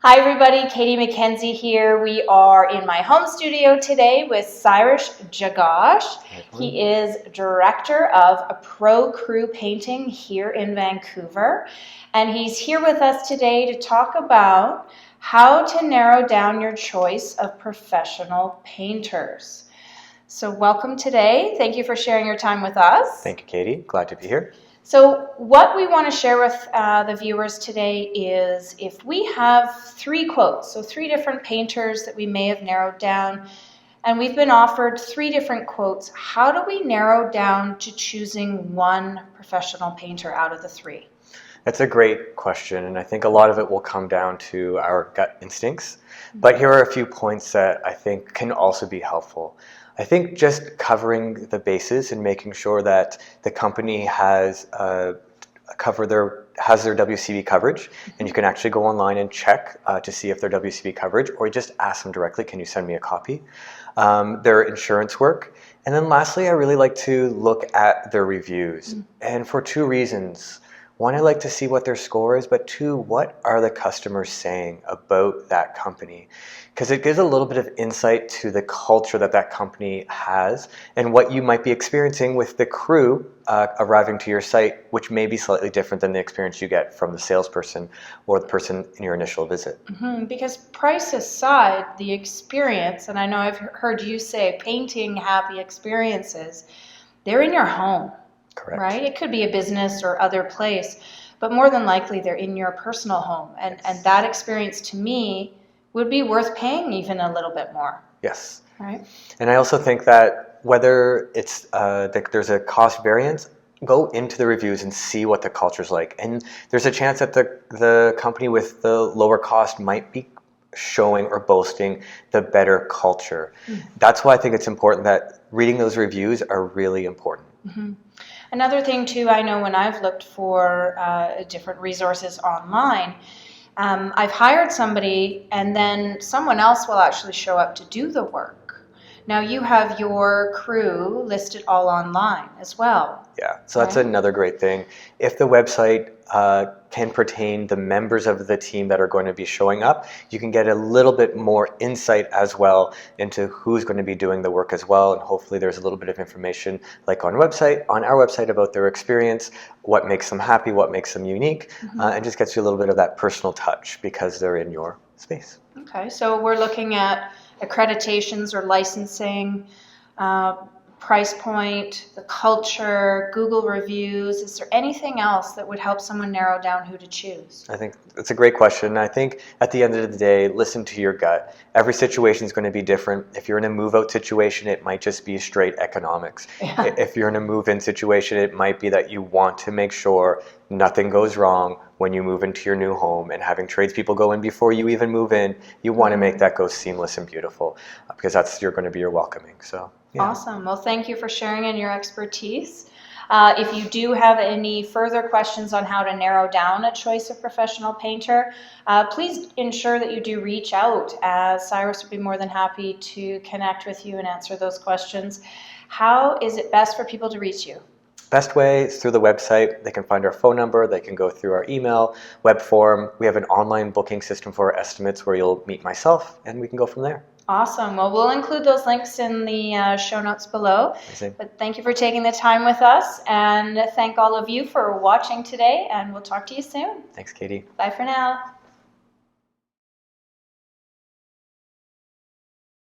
Hi everybody, Katy Mackenzie here. We are in my home studio today with Cyrus Jagosh. He is director of Crew Painting here in Vancouver. And he's here with us today to talk about how to narrow down your choice of professional painters. So welcome today. Thank you for sharing your time with us. Thank you, Katy. Glad to be here. So what we want to share with the viewers today is if we have three quotes, so three different painters that we may have narrowed down, and we've been offered three different quotes, how do we narrow down to choosing one professional painter out of the three? That's a great question, and I think a lot of it will come down to our gut instincts. But here are a few points that I think can also be helpful. I think just covering the bases and making sure that the company has their WCB coverage, and you can actually go online and check to see if they're WCB coverage, or just ask them directly, can you send me a copy? Their insurance work. And then lastly, I really like to look at their reviews, and for two reasons. One, I like to see what their score is, but two, what are the customers saying about that company? Because it gives a little bit of insight to the culture that company has and what you might be experiencing with the crew arriving to your site, which may be slightly different than the experience you get from the salesperson or the person in your initial visit. Because price aside, the experience, and I know I've heard you say painting happy experiences, they're in your home. Correct. Right? It could be a business or other place, but more than likely they're in your personal home. And that experience to me would be worth paying even a little bit more. Yes. Right? And I also think that whether it's there's a cost variance, go into the reviews and see what the culture's like. And there's a chance that the company with the lower cost might be showing or boasting the better culture. That's why I think it's important that reading those reviews are really important. Another thing too, I know when I've looked for different resources online, I've hired somebody and then someone else will actually show up to do the work. Now you have your crew listed all online as well. Yeah, so that's another great thing. If the website can pertain the members of the team that are going to be showing up, you can get a little bit more insight as well into who's going to be doing the work as well, and hopefully there's a little bit of information like on our website about their experience, what makes them happy, what makes them unique, and just gets you a little bit of that personal touch because they're in your space. Okay, so we're looking at accreditations or licensing, price point, the culture, Google reviews. Is there anything else that would help someone narrow down who to choose? I think that's a great question. I think at the end of the day, listen to your gut. Every situation is going to be different. If you're in a move-out situation, it might just be straight economics. Yeah. If you're in a move-in situation, it might be that you want to make sure nothing goes wrong when you move into your new home, and having tradespeople go in before you even move in, you want to make that go seamless and beautiful because you're going to be your welcoming. So. Yeah. Awesome. Well, thank you for sharing in your expertise. If you do have any further questions on how to narrow down a choice of professional painter, please ensure that you do reach out, as Cyrus would be more than happy to connect with you and answer those questions. How is it best for people to reach you? Best way is through the website. They can find our phone number. They can go through our email, web form. We have an online booking system for our estimates where you'll meet myself, and we can go from there. Awesome. Well, we'll include those links in the show notes below. Amazing. But thank you for taking the time with us, and thank all of you for watching today, and we'll talk to you soon. Thanks, Katy. Bye for now.